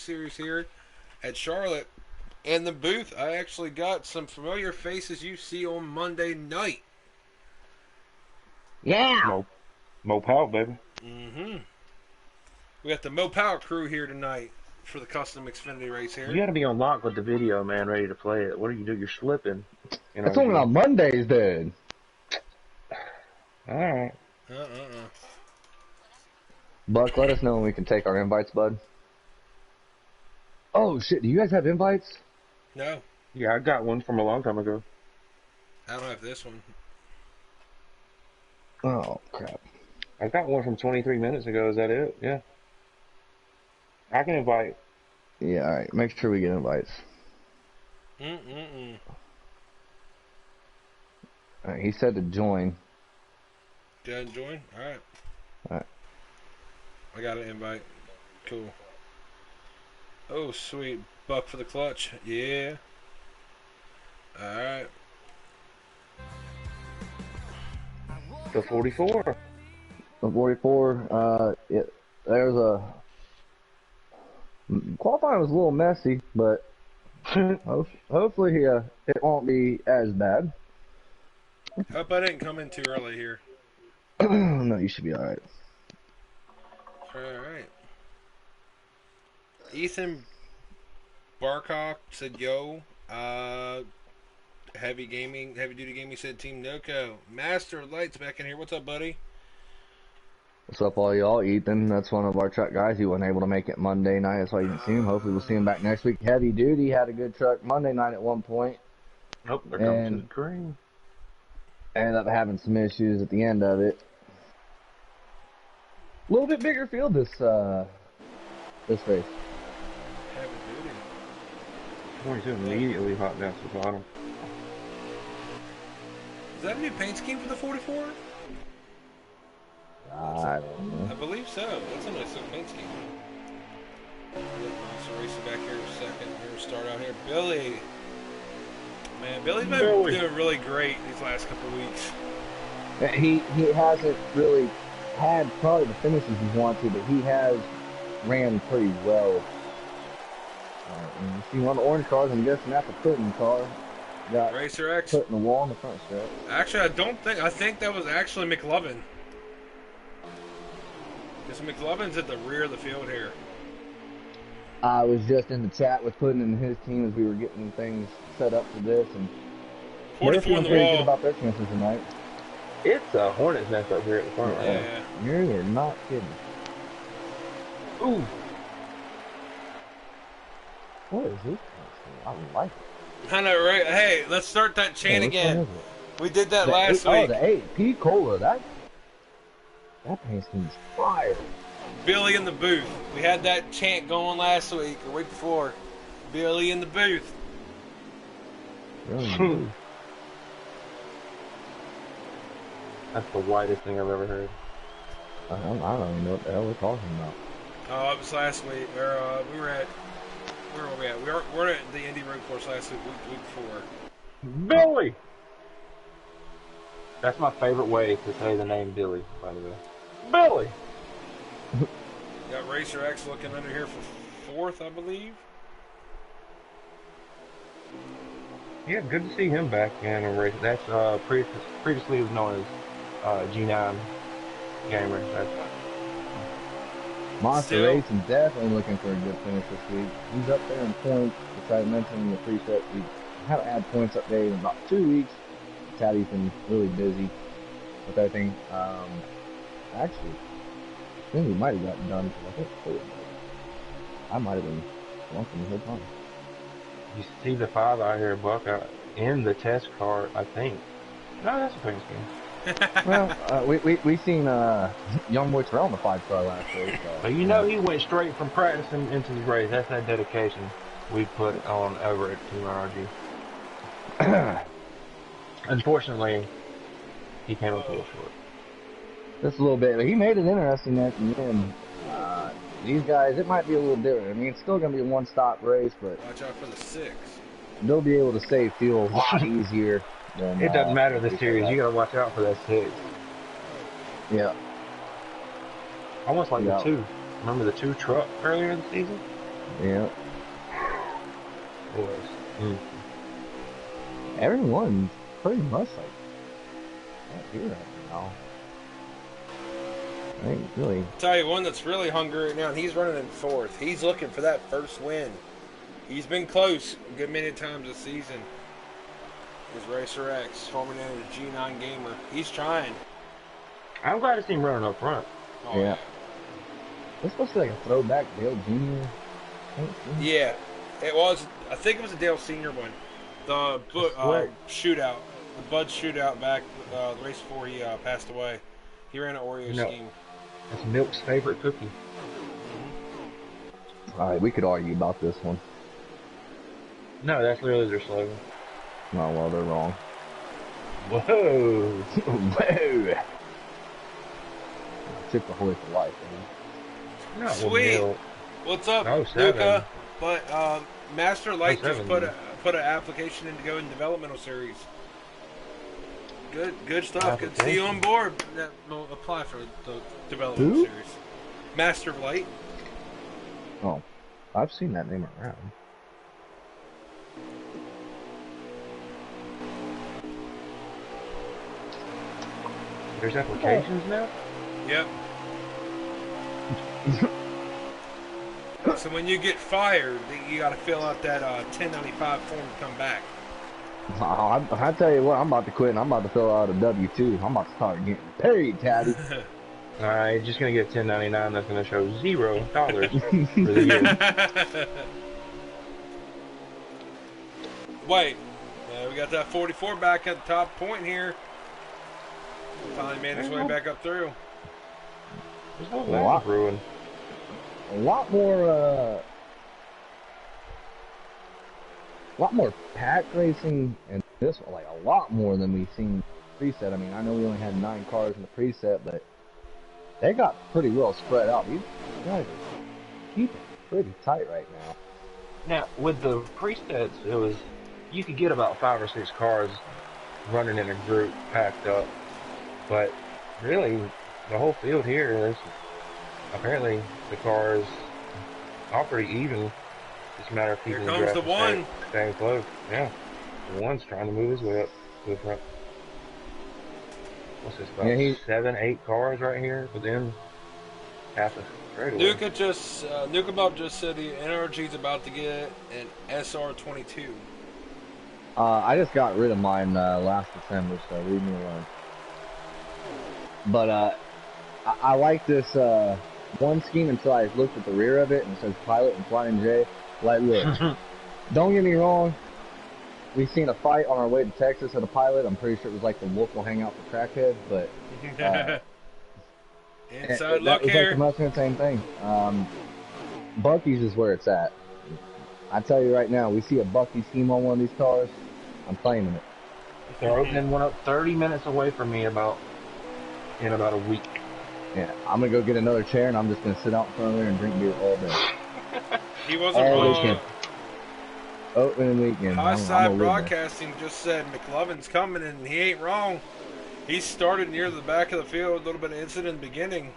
Series here at Charlotte. And the booth, I actually got some familiar faces you see on Monday night. Yeah. Mo Powell, baby. Mm-hmm. We got the Mo Power crew here tonight for the custom Xfinity race here. You got to be on lock with the video, man, ready to play it. What do you do? You're slipping. That's only on Mondays, dude. All right. Buck, let us know when we can take our invites, bud. Oh, shit. Do you guys have invites? No. Yeah, I got one from a long time ago. I don't have this one. Oh, crap. I got one from 23 minutes ago. Is that it? Yeah. I can invite. Yeah, all right. Make sure we get invites. All right, he said to join. Did I join? All right. All right. I got an invite. Cool. Oh, sweet. Buck for the clutch. Yeah. All right. The 44. The 44, there's a... Qualifying was a little messy, but hopefully it won't be as bad. Hope I didn't come in too early here. No, you should be all right. All right. Ethan Barcock said, "Yo, heavy duty gaming said Team Noco. Master Lights back in here. What's up, buddy? What's up, all y'all? Ethan, that's one of our truck guys. He wasn't able to make it Monday night. That's why you didn't see him. Hopefully we'll see him back next week. Heavy duty had a good truck Monday night at one point. Nope, they're coming to the green. Ended up having some issues at the end of it. A little bit bigger field this race. Heavy duty. 22 immediately hot down to the bottom. Is that a new paint scheme for the 44? I don't know. I believe so. That's a nice little paint scheme. So racing back here in a second. We're gonna start out here. Billy. Man, Billy's been doing really great these last couple of weeks. He hasn't really had probably the finishes he wanted, but he has ran pretty well. You see one of the orange cars, I'm guessing that's a Clinton car. Got Racer X put in the wall in the front stretch. Actually, I think that was actually McLovin. Because McLovin's at the rear of the field here. I was just in the chat with Puddin and his team as we were getting things set up for this, and 44 on the pretty wall. good about their chances tonight. It's a hornet's nest up here at the front. Yeah. You're not kidding. Ooh. What is this? I don't like it. I know, right? Hey, let's start that chant again. We did that The last Oh, week. the 8P Cola. That paint scheme's fire. Billy in the booth. We had that chant going last week or week before. Billy in the booth. Really? That's the whitest thing I've ever heard. I don't even know what the hell we're talking about. Oh, it was last week. Where we were at. Where were we at? We're at the Indy Road Course last week before. Billy! That's my favorite way to say the name Billy, by the way. Billy! Got Racer X looking under here for 4th, I believe. Yeah, good to see him back in a race. That's previously was known as G9 Gamer. That's Monster Still. Racing definitely looking for a good finish this week. He's up there in points, which I mentioned in the preset. We haven't had points update in about 2 weeks. Taddy's been really busy with everything. Actually, I think we might have gotten done. I think I might have been walking the whole time. You see the 5 out here, Buck, in the test car, I think. No, that's a paint scheme. Well, we seen young boy Terrell in the 5-car last week. So, But you know he went straight from practicing into the race. That's that dedication we put on over at Team RG. Unfortunately, he came up a little short. Just a little bit, but he made it interesting at the end. These guys, it might be a little different. I mean, it's still going to be a one-stop race, but Watch out for the 6. they'll be able to save fuel a lot easier. Than, It doesn't matter the series. You got to watch out for that 6. Yeah. Almost like the 2. Remember the 2 truck earlier in the season? Yeah. Boys. Mm. Everyone's pretty much like right here right now. I ain't really. Tell you one that's really hungry right now, and he's running in fourth. He's looking for that first win. He's been close a good many times this season. Is Racer X, formerly known as G9 Gamer. He's trying. I'm glad to see him running up front. Oh, Yeah. This supposed to be like a throwback Dale Jr. Yeah, it was. I think it was a Dale Senior one. The shootout, the Bud shootout back the race before he passed away. He ran an Oreo scheme. That's Milk's favorite cookie. All right, we could argue about this one. No, that's literally their slogan. Oh, well, they're wrong. Whoa! Whoa! Took the Holy for life, man. No, Sweet. Well, What's up, Oh, Luca? But Master Light just 7. put an application in to go in Developmental Series. Good stuff. Good to see you on board. That will apply for the Developmental Series. Master of Light. Oh, I've seen that name around. There's applications now? Yep. So when you get fired, you got to fill out that 1095 form to come back. I tell you what, I'm about to quit and I'm about to fill out a W-2. I'm about to start getting paid, Tatty. Alright, just gonna get 1099. That's gonna show $0 for the year. Wait, we got that 44 back at the top point here. Finally made his way back up through. There's no lag brewing. A lot more pack racing and this one, like a lot more than we've seen preset. I mean, I know we only had 9 cars in the preset, but they got pretty well spread out. These guys are keeping pretty tight right now. Now, with the presets, it was, you could get about 5 or 6 cars running in a group packed up, but really, the whole field here is, apparently, the cars are pretty even. Just a matter of people Here comes the one. staying close. Yeah, the one's trying to move his way up to the front. What's this, about 7, 8 cars right here, but then half a straightaway. Nuka Bob just said the NRG's about to get an SR22. I just got rid of mine last December, so leave me alone. But I like this one scheme until I looked at the rear of it and it says Pilot and Flying J. Like, look, don't get me wrong. We've seen a fight on our way to Texas at a Pilot. I'm pretty sure it was like the wolf will hang out for crackhead, but inside look here. Like the same thing. Bucky's is where it's at. I tell you right now, we see a Bucky scheme on one of these cars, I'm claiming it. They're opening one up 30 minutes away from me in about a week. Yeah, I'm gonna go get another chair and I'm just gonna sit out in front of there and drink beer all day. He wasn't wrong. Opening weekend. High Side Broadcasting just said McLovin's coming and he ain't wrong. He started near the back of the field, a little bit of incident in the beginning.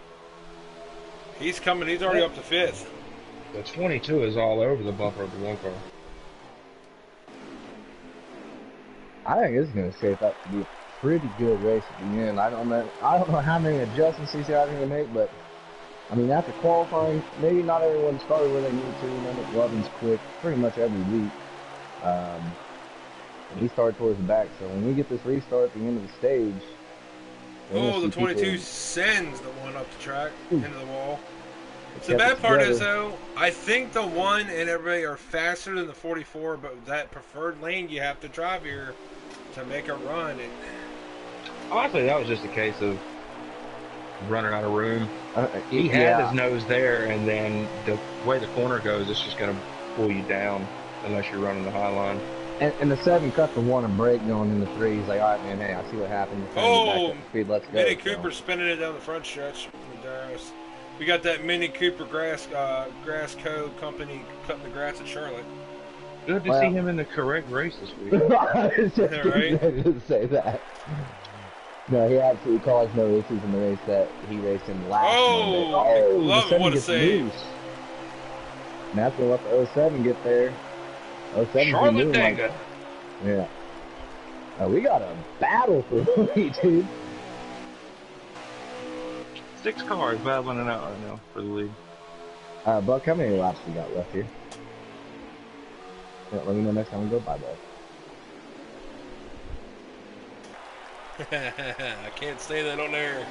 He's coming, he's already up to 5th. The 22 is all over the bumper of the one car. I think this is going to shape up to be a pretty good race at the end. I don't know how many adjustments these guys are going to make, but I mean, after qualifying, maybe not everyone started where they needed to. You know, McLovin's quick pretty much every week. And he started towards the back, so when we get this restart at the end of the stage, oh, the 22 sends the one up the track into the wall. The bad part is, though, I think the 1 and everybody are faster than the 44, but that preferred lane you have to drive here to make a run. Honestly, that was just a case of running out of room. He had his nose there, and then the way the corner goes, it's just going to pull you down unless you're running the high line. And the 7 cut the 1 and brake going in the 3. He's like, all right, man, hey, I see what happened. Oh, speed, let's go. Mini Cooper spinning it down the front stretch. We got that Mini Cooper grass code company cutting the grass at Charlotte. Good to see him in the correct race this week. I was just right? to say that. No, he absolutely caused no issues in the race that he raced in last Monday. Oh, love it. What a save. Matt's gonna let the 07 get there. 07's been Charlotte moving like, Danga. yeah. We got a battle for the lead, dude. 6 cars battling it out right now for the lead. Buck, how many laps we got left here? Yeah, let me know next time we go by, Buck. I can't say that on air,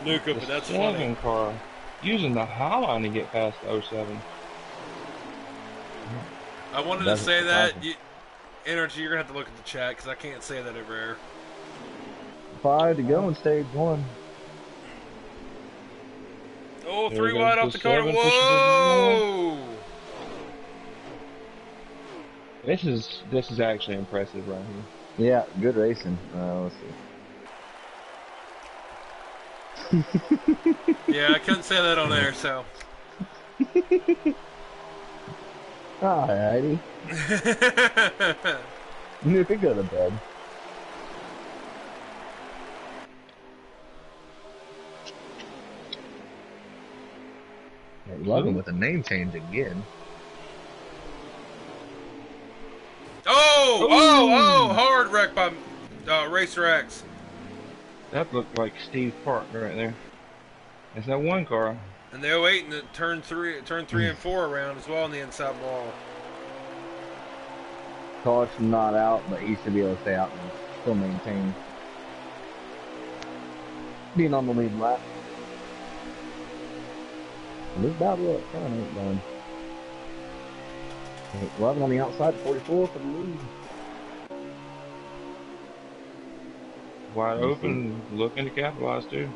Luca, but that's funny. Car using the high line to get past the 07. I wanted to say that. Energy, you're going to have to look at the chat because I can't say that over air. 5 to go in stage 1. Oh, 3 wide off the corner. Whoa! This is actually impressive right here. Yeah, good racing. Let's see. Yeah, I couldn't say that on air, so. Alrighty. You can go to bed. Love him with a name change again. Oh, hard wreck by Racer X. That looked like Steve Park right there. It's that one car. And the 08 in the turn 3 and 4 around as well on the inside wall. Caution not out, but he should be able to stay out and still maintain being on the lead lap. This battle up front ain't done. 11 on the outside, 44 for the lead. Wide open, looking to capitalize too.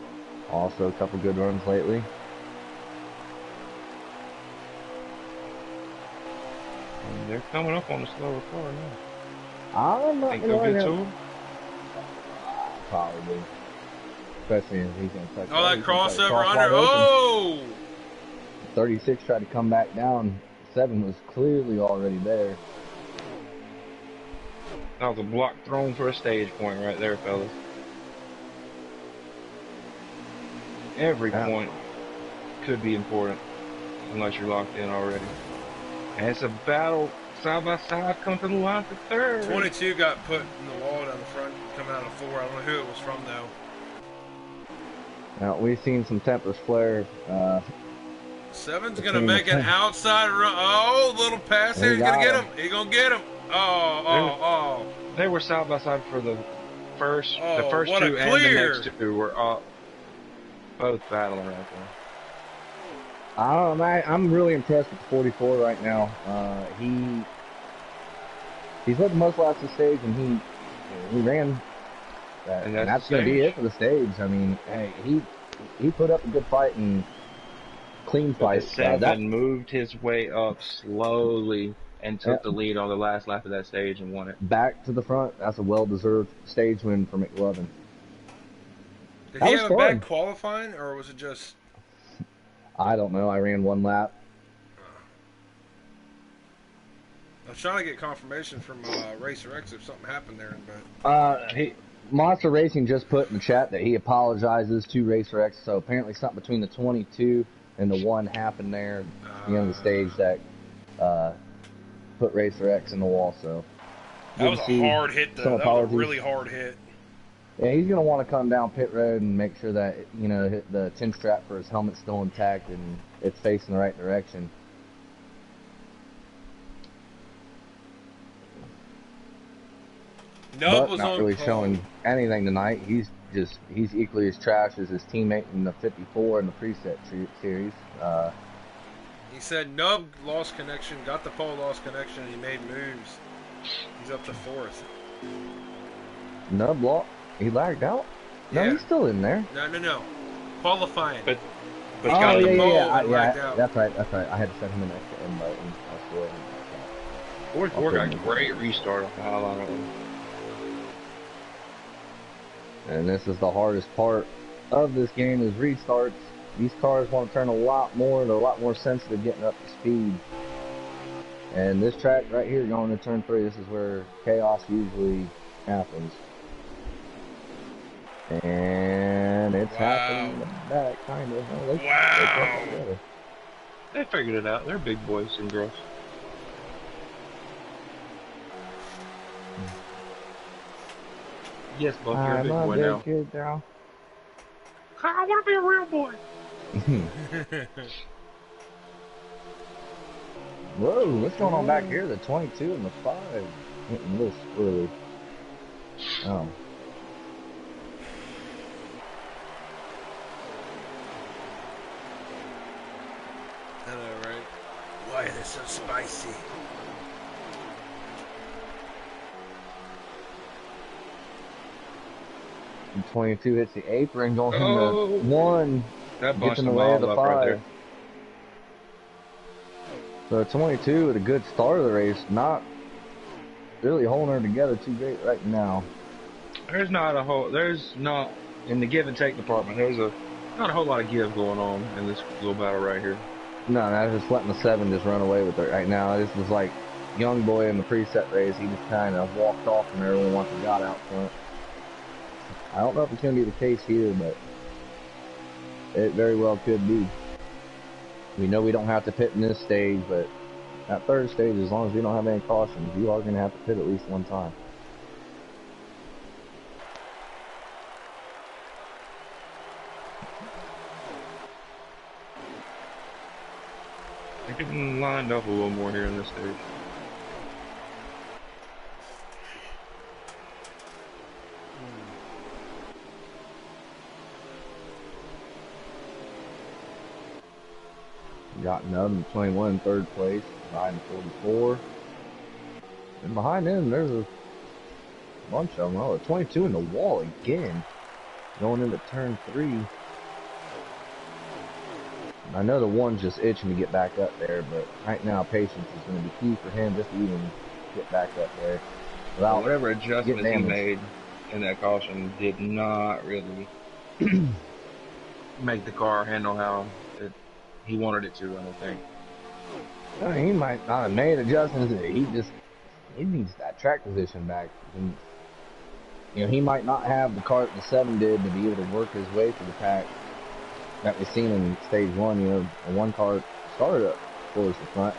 Also a couple good runs lately. And they're coming up on the slower car now. I'm not Think they'll get to him? Probably. Especially if he's going to touch. Oh, that crossover under. Oh! 36 tried to come back down. 7 was clearly already there. That was a block thrown for a stage point right there, fellas. Every point could be important unless you're locked in already. And it's a battle side by side, come to the line for third. 22 got put in the wall down the front, coming out of 4. I don't know who it was from though. Now we've seen some tempers flare. 7's gonna make an outside run. Oh, little pass here. He's gonna get him. He's gonna get him. Oh. They were side by side for the first. The first what two a and clear. the next two were both battling right there. I'm really impressed with the 44 right now. He's led the most laps of the stage, and he ran. And that's going to be it for the stage. I mean, hey, he put up a good fight and clean fight. That moved his way up slowly and took the lead on the last lap of that stage and won it. Back to the front. That's a well-deserved stage win for McLovin. Did he have a bad qualifying, or was it just... I don't know. I ran 1 lap. I was trying to get confirmation from Racer X if something happened there. But Monster Racing just put in the chat that he apologizes to Racer X. So apparently something between the 22 and the 1 happened there at the end of the stage that put Racer X in the wall. So that was a hard hit, though. That was a really hard hit. Yeah, he's going to want to come down pit road and make sure that, you know, the 10 strap for his helmet's still intact and it's facing the right direction. Nub was not really showing anything tonight. He's equally as trash as his teammate in the 54 in the preset series. He said Nub lost connection, got the pole, lost connection, and he made moves. He's up to 4th. Nub he lagged out? No, he's still in there. No. Qualifying. But he got the pole and lagged out. That's right. I had to send him an extra invite and I swear. 44 got a great restart off the highline. And this is the hardest part of this game is restarts. These cars want to turn a lot more. They're a lot more sensitive getting up to speed. And this track right here going to turn 3, this is where chaos usually happens. And it's happening in the back, kind of. Wow. They figured it out. They're big boys and girls. Yes, Buck, you're a big boy now. Kid now. I want to be a real boy. Whoa, what's going on back here? The 22 and the 5. Getting a little squirrely. Oh. I know, right? Why are they so spicy? And 22 hits the apron, going into 1. That gets in the them way of all the up 5. right there. So 22 with a good start of the race, not really holding her together too great right now. There's not, in the give and take department, there's not a whole lot of give going on in this little battle right here. No, I was just letting the 7 just run away with it right now. This was like young boy in the preset race. He just kind of walked off from everyone once he got out front. I don't know if it's going to be the case here, but it very well could be. We know we don't have to pit in this stage, but that third stage, as long as we don't have any cautions, you are going to have to pit at least one time. They're getting lined up a little more here in this stage. Got Nub 21 in third place, behind 44. And behind him, there's a bunch of them. Oh, 22 in the wall again, going into turn 3. I know the 1's just itching to get back up there, but right now patience is going to be key for him just to even get back up there. Without whatever adjustment he made in that caution did not really make the car handle how he wanted it to, I don't think. I mean, he might not have made adjustments. He needs that track position back. And, you know, he might not have the car that the 7 did to be able to work his way through the pack that we've seen in stage 1. You know, a 1 car started up towards the front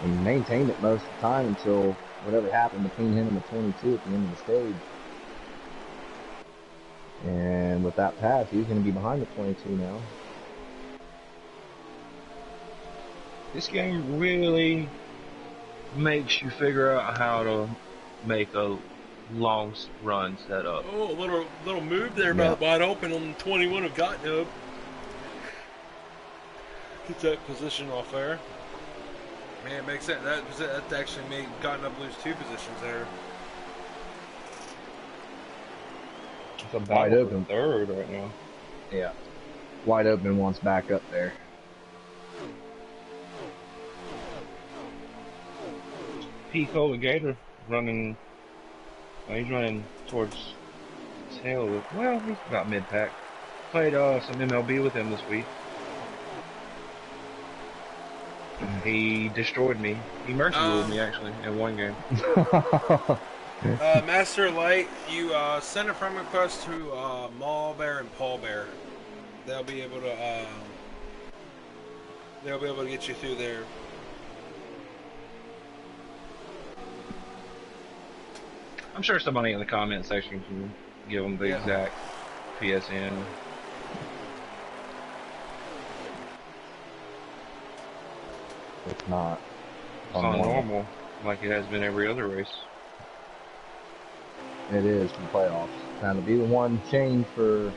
and maintained it most of the time until whatever happened between him and the 22 at the end of the stage. And with that pass, he's going to be behind the 22 now. This game really makes you figure out how to make a long run setup. Oh, a little move there, about wide open on 21 of Gottnub. Gets that position off there. Man, it makes sense. That actually made Gottnub lose 2 positions there. It's a wide open third right now. Yeah. Wide open wants back up there. C.E.O Gator running. He's running towards tail. Well, he's about mid-pack. Played some MLB with him this week. He destroyed me. He mercy ruled me actually in one game. Master Light, you send a friend request to Mall Bear and Paul Bear. They'll be able to get you through there. I'm sure somebody in the comment section can give them the exact PSN. It's not. It's not normal, like it has been every other race. It is for playoffs. Now, to be the one change for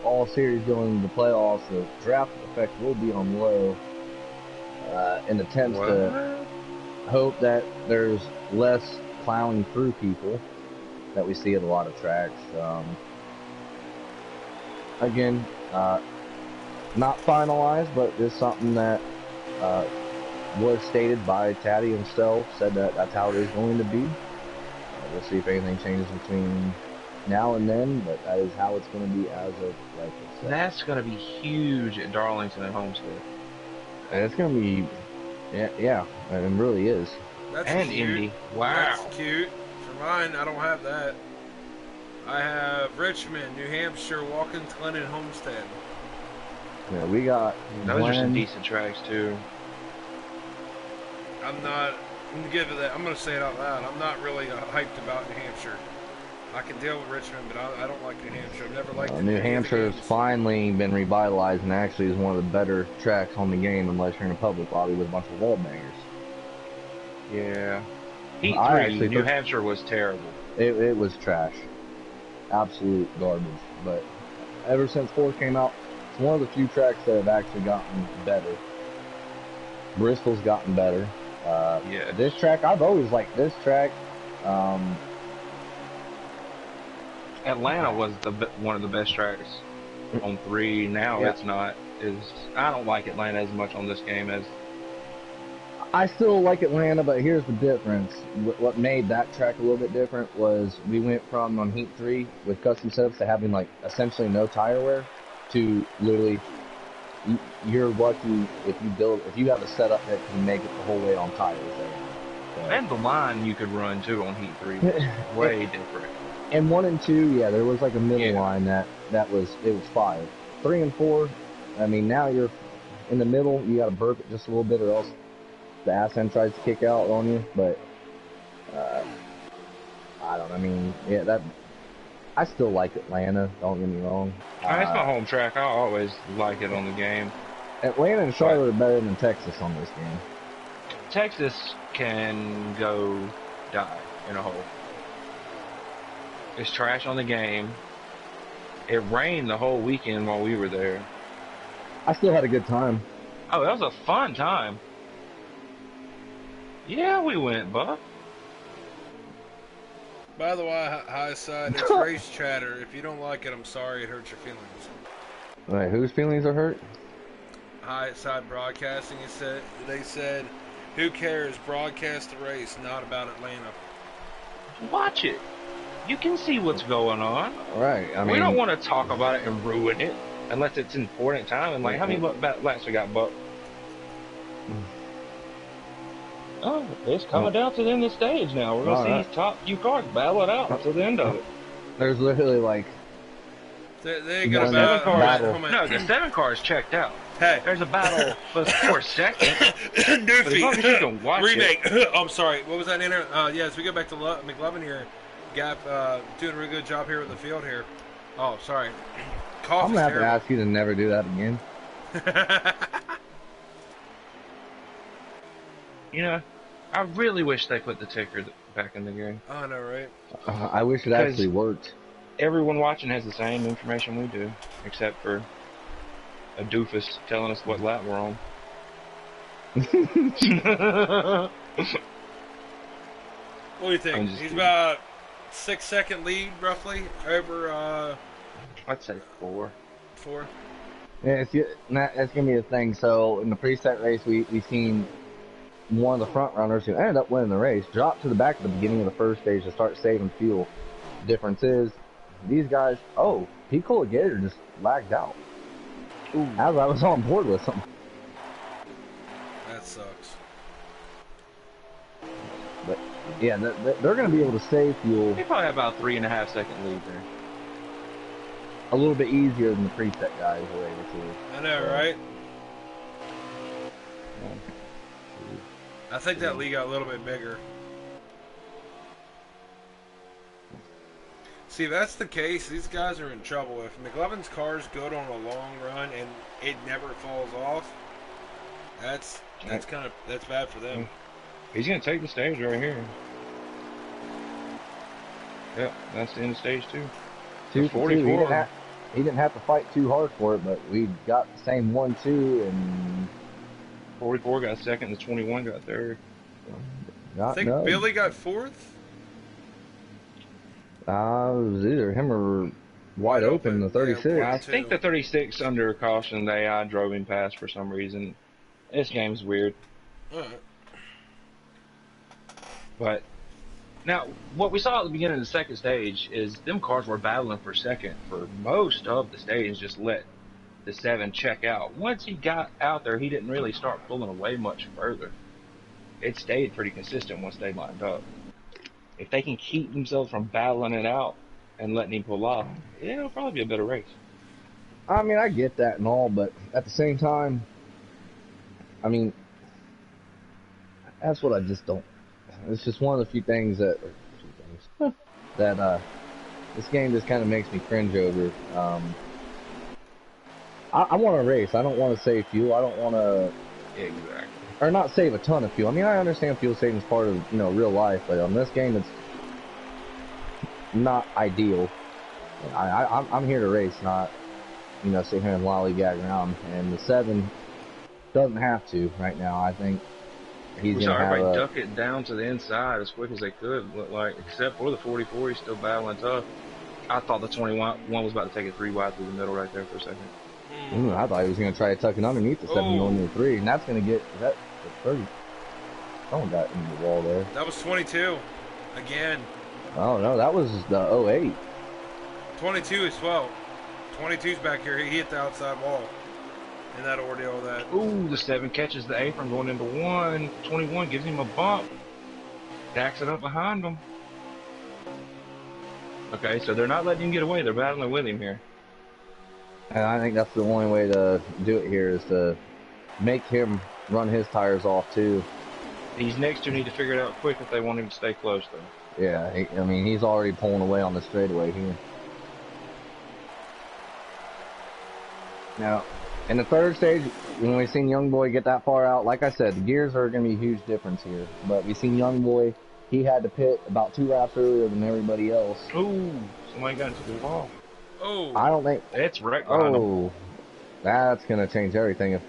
all series going into the playoffs, the draft effect will be on low in attempts to hope that there's less plowing through people that we see at a lot of tracks. Again, not finalized, but just something that was stated by Tatty himself, said that that's how it is going to be. We'll see if anything changes between now and then, but that is how it's going to be as of right this second. That's going to be huge at Darlington and Homestead. And it's going to be, yeah, it really is. That's and cute. Indy. Wow. That's cute. For mine, I don't have that. I have Richmond, New Hampshire, Watkins Glen, and Homestead. Yeah, we got Those are some Glenn. decent tracks too. I'm not. I'm gonna give it that. I'm gonna say it out loud. I'm not really hyped about New Hampshire. I can deal with Richmond, but I don't like New Hampshire. I've never liked New any of the Hampshire has games. finally been revitalized and actually is one of the better tracks on the game unless you're in a public lobby with a bunch of wall bangers. Yeah. Heat I 3, actually New took, Hampshire was terrible. it was trash. Absolute garbage. But ever since 4 came out, it's one of the few tracks that have actually gotten better. Bristol's gotten better. Yeah. This track, I've always liked this track. Atlanta was one of the best tracks on 3. Now Yeah. it's not. I don't like Atlanta as much on this game as. I still like Atlanta, but here's the difference. What made that track a little bit different was we went from on Heat 3 with custom setups to having like essentially no tire wear to literally you're lucky if you have a setup that can make it the whole way on tires there. So. And the line you could run too on Heat 3 was way different. And 1 and 2, yeah, there was like a middle line that was fire. 3 and 4, I mean now you're in the middle, you gotta burp it just a little bit or else the ass end tries to kick out on you, but I don't know. I mean, yeah, I still like Atlanta. Don't get me wrong. It's my home track. I always like it on the game. Atlanta and Charlotte are better than Texas on this game. Texas can go die in a hole. It's trash on the game. It rained the whole weekend while we were there. I still had a good time. Oh, that was a fun time. Yeah, we went, Buff. By the way, high side, it's race chatter. If you don't like it, I'm sorry. It hurts your feelings. Wait, whose feelings are hurt? High side broadcasting. They said, "Who cares? Broadcast the race, not about Atlanta." Watch it. You can see what's going on. Right. I mean, we don't want to talk about it and ruin it unless it's important time. And like, how many laps we got, Buck? Oh, it's coming down to the end of the stage now. We're going to see these top few cars battle it out until the end of it. There's literally like... They got a battle. No, the 7 cars checked out. Hey. There's a battle for a second. Doofy. As long as you can watch remake. It. I'm sorry. What was that in there? Yeah, as we go back to McLovin here, Gap doing a really good job here with the field here. Oh, sorry. I'm going to have to ask you to never do that again. You know, I really wish they put the ticker back in the game. Oh, I know, right? I wish it actually worked. Everyone watching has the same information we do, except for a doofus telling us what lap we're on. What do you think? He's about 6-second lead, roughly, over... I'd say 4. 4? Yeah, that's going to be the thing. So, in the preset race, we seen one of the front runners who ended up winning the race drop to the back at the beginning of the first stage to start saving fuel. Difference is, these guys, Pico Gator just lagged out. Ooh. As I was on board with them. That sucks. But, yeah, they're going to be able to save fuel. They probably have about 3.5 second lead there. A little bit easier than the preset guys were able to. I know, right? I think that league got a little bit bigger. See, if that's the case, these guys are in trouble. If McLovin's car's good on a long run and it never falls off, that's bad for them. He's gonna take the stage right here. Yep, that's the end of stage 2. 244. He didn't have to fight too hard for it, but we got the same 1-2 and 44 got second, and the 21 got third. I think Billy got 4th. It was either him or wide open, the 36. Yeah, I think the 36 under caution, the AI drove him past for some reason. This game's weird. Alright. But now, what we saw at the beginning of the second stage is them cars were battling for second for most of the stage, just let the 7 check out. Once he got out there, he didn't really start pulling away much further. It stayed pretty consistent once they lined up. If they can keep themselves from battling it out and letting him pull off, it'll probably be a better race. I mean, I get that and all, but at the same time, I mean, that's what I just don't. It's just one of the few things that, that this game just kind of makes me cringe over. I want to race. I don't want to save fuel. I don't want to, Exactly. or not save a ton of fuel. I mean, I understand fuel saving is part of real life, but on this game, it's not ideal. I'm here to race, not sit here and lollygag around. And the 7 doesn't have to right now. I think he's We gonna saw have everybody duck it down to the inside as quick as they could. Looked like, except for the 44, he's still battling tough. I thought the 21 was about to take it 3 wide through the middle right there for a second. I thought he was going to try to tuck it underneath the 7-3, and that's going to get that 30. Someone got into the wall there. That was 22 again. Oh no, that was the 08. 22 as well. 22's back here. He hit the outside wall in that ordeal. That. Ooh, the 7 catches the apron going into 1. 21 gives him a bump. Backs it up behind him. Okay, so they're not letting him get away. They're battling with him here. And I think that's the only way to do it here is to make him run his tires off too. These next two need to figure it out quick if they want him to stay close though. Yeah, I mean he's already pulling away on the straightaway here. Now, in the third stage, when we've seen Young Boy get that far out, like I said, the gears are going to be a huge difference here. But we've seen Young Boy, he had to pit about 2 laps earlier than everybody else. Ooh, somebody got into the wall. Oh, I don't think it's wrecked behind him. Oh, that's going to change everything. If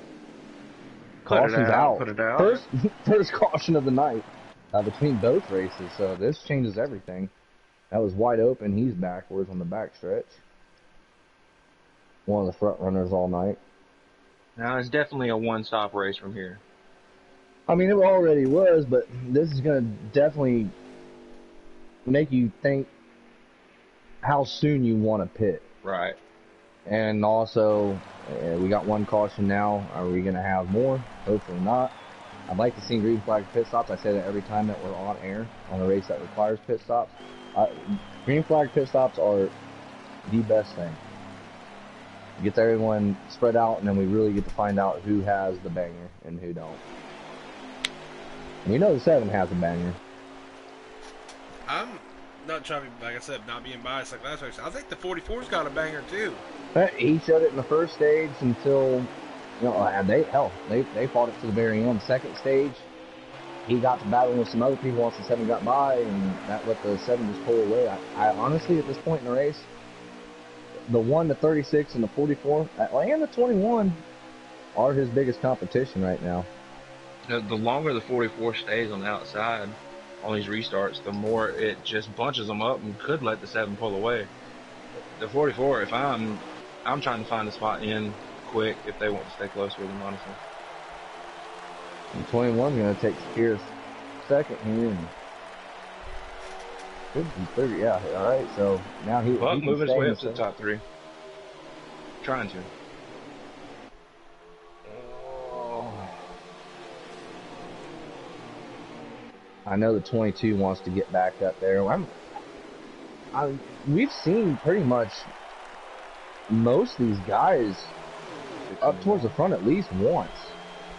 caution's out. Put it out. First caution of the night between both races. So this changes everything. That was wide open. He's backwards on the back stretch. One of the front runners all night. Now it's definitely a one-stop race from here. I mean, it already was, but this is going to definitely make you think how soon you want to pit. Right. And also, we got 1 caution now. Are we going to have more? Hopefully not. I'd like to see green flag pit stops. I say that every time that we're on air on a race that requires pit stops. Green flag pit stops are the best thing. It gets everyone spread out, and then we really get to find out who has the banger and who don't. And we know the 7 has a banger. I'm not trying to be, like I said, not being biased like last race. I think the 44's got a banger too. He showed it in the first stage until, they fought it to the very end. Second stage, he got to battle with some other people once the 7 got by, and that let the 7 just pull away. I honestly, at this point in the race, the 1, the 36, and the 44, and the 21 are his biggest competition right now. The longer the 44 stays on the outside on these restarts, the more it just bunches them up and could let the 7 pull away. The 44, if I'm trying to find a spot in quick if they want to stay close with him, honestly. And 21's going to take Spears second here. Could be 30, yeah. All right, so now he Buck can moving his stay way in up to the top 3. Trying to. I know the 22 wants to get back up there. We've seen pretty much most of these guys up towards the front at least once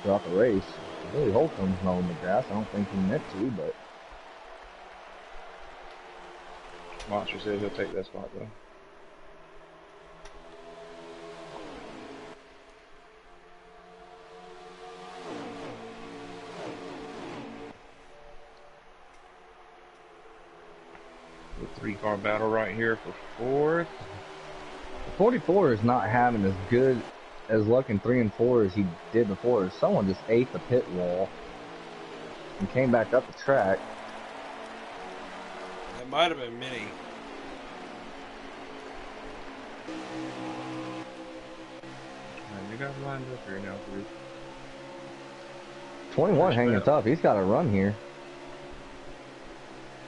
throughout the race. Really Holcomb's mowing the grass. I don't think he meant to, but Monster says he'll take that spot though. The 3-car battle right here for 4th. the 44 is not having as good as luck in 3 and 4 as he did before. Someone just ate the pit wall and came back up the track. That might have been Minnie. You got lined up here now, Bruce. 21 hanging tough. He's got a run here.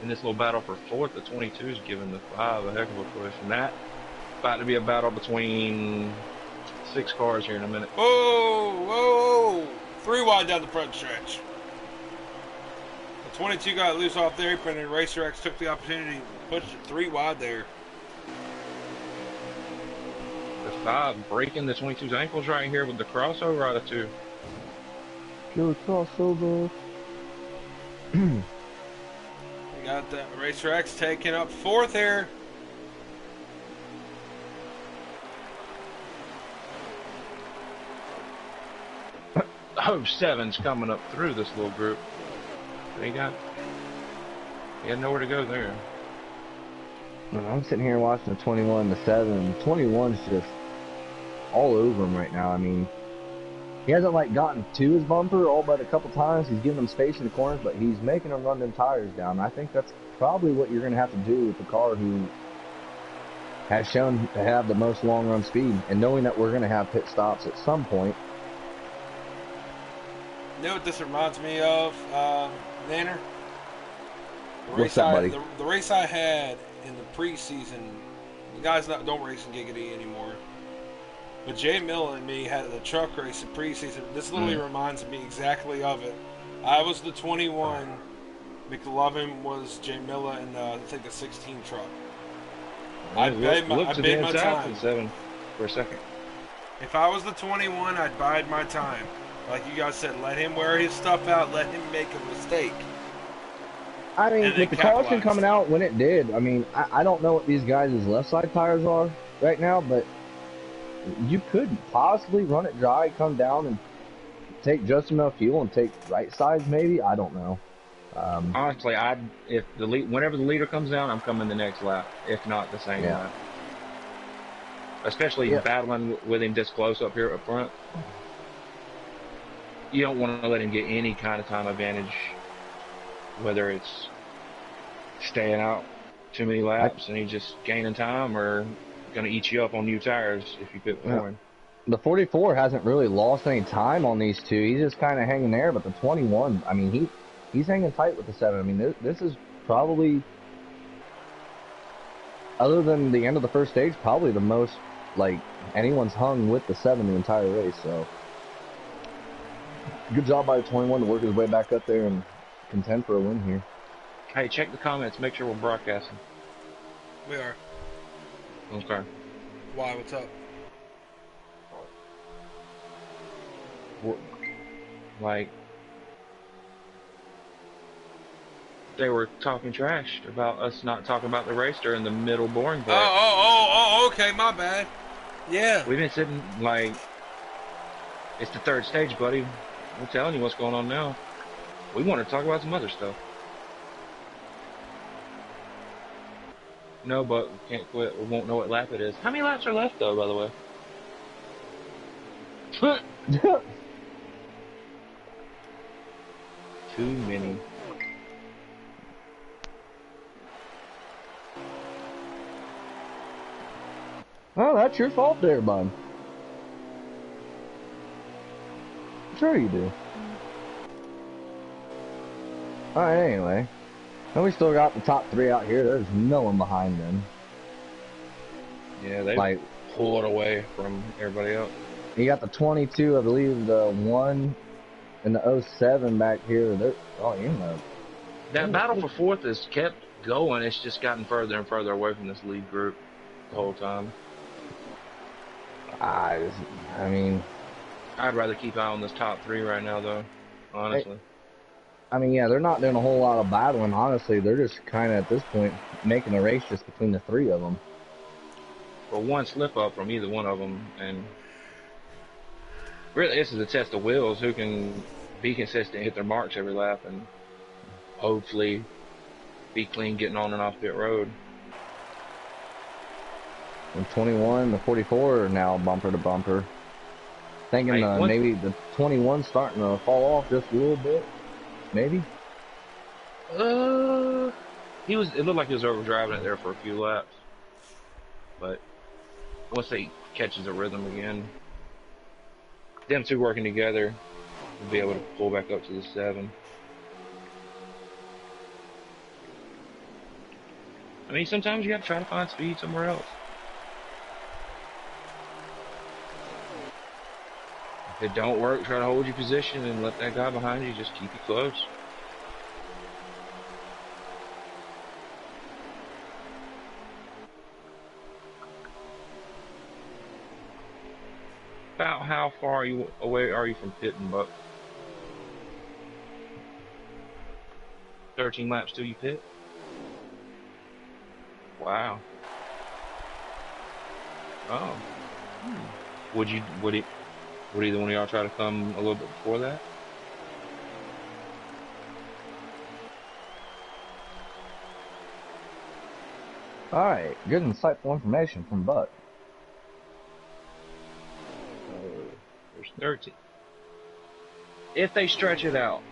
In this little battle for 4th, the 22 is giving the 5 a heck of a push. And that about to be a battle between 6 cars here in a minute. Whoa, whoa, 3 wide down the front stretch. The 22 got loose off there, but then Racer X took the opportunity to push 3 wide there. The 5 breaking the 22's ankles right here with the crossover out of 2. Pure crossover. We got the Racer X taking up 4th here. Oh, 7's coming up through this little group. He had nowhere to go there. I'm sitting here watching the 21 to 7. 21's just all over him right now. I mean, he hasn't like gotten to his bumper all but a couple times. He's giving him space in the corners, but he's making him run them tires down. I think that's probably what you're going to have to do with the car who has shown to have the most long run speed, and knowing that we're going to have pit stops at some point. You know what this reminds me of, Nanner? What's that, buddy? The race I had in the preseason, the guys don't race in Giggity anymore. But Jay Miller and me had the truck race in preseason. This literally reminds me exactly of it. I was the 21. McLovin was Jay Miller in I think the 16 truck. I bid my time. 7 for a second. If I was the 21, I'd bide my time. Like you guys said, let him wear his stuff out. Let him make a mistake. I mean, with the caution coming out when it did, I mean, I don't know what these guys' left side tires are right now, but you could possibly run it dry, come down, and take just enough fuel and take right sides maybe. I don't know. Honestly, whenever the leader comes down, I'm coming the next lap, if not the same lap. Especially battling with him this close up here up front. You don't want to let him get any kind of time advantage, whether it's staying out too many laps and he's just gaining time, or going to eat you up on new tires if you pit before him. The 44 hasn't really lost any time on these two. He's just kind of hanging there, but the 21, I mean, he's hanging tight with the 7. I mean, this is probably, other than the end of the first stage, probably the most, like, anyone's hung with the 7 the entire race, so. Good job by the 21 to work his way back up there and contend for a win here. Hey, check the comments. Make sure we're broadcasting. We are. Okay. Why? What's up? Like, they were talking trash about us not talking about the race during the middle boring part. Oh, okay, my bad. Yeah. We've been sitting like, it's the 3rd stage, buddy. I'm telling you what's going on now. We want to talk about some other stuff. No, but we can't quit. We won't know what lap it is. How many laps are left, though, by the way? Too many. Well, that's your fault there, bud. Sure you do. Alright, anyway. Then we still got the top 3 out here. There's no one behind them. Yeah, they pulled away from everybody else. You got the 22, I believe, the 1 and the 07 back here. They're all in there. That battle for 4th has kept going. It's just gotten further and further away from this lead group the whole time. I mean, I'd rather keep eye on this top 3 right now, though, honestly. I mean, yeah, they're not doing a whole lot of battling, honestly. They're just kind of, at this point, making a race just between the 3 of them. Well, one slip up from either one of them, and really, this is a test of wills. Who can be consistent, hit their marks every lap, and hopefully be clean getting on and off pit road. And 21, the 44 are now bumper to bumper. Thinking maybe the 21's starting to fall off just a little bit. Maybe. It looked like he was overdriving it there for a few laps. But once he catches a rhythm again, them 2 working together will be able to pull back up to the 7. I mean, sometimes you got to try to find speed somewhere else. If it don't work, try to hold your position and let that guy behind you just keep you close. About how far away are you from pitting, Buck? 13 laps till you pit? Wow. Oh. Would either one of y'all try to come a little bit before that? All right, good insightful information from Buck. There's 13. If they stretch it out,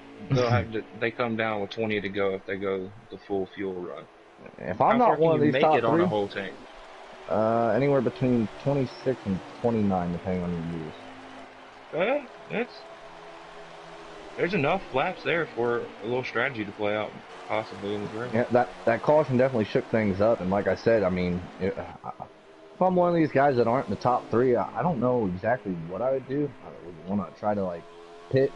they come down with 20 to go if they go the full fuel run. If I'm not one of these top three, on three, a whole tank? Anywhere between 26 and 29, depending on your use. There's enough laps there for a little strategy to play out, possibly in the race. Yeah, that caution definitely shook things up, and like I said, I mean, if I'm one of these guys that aren't in the top three, I don't know exactly what I would do. I would want to try to like pit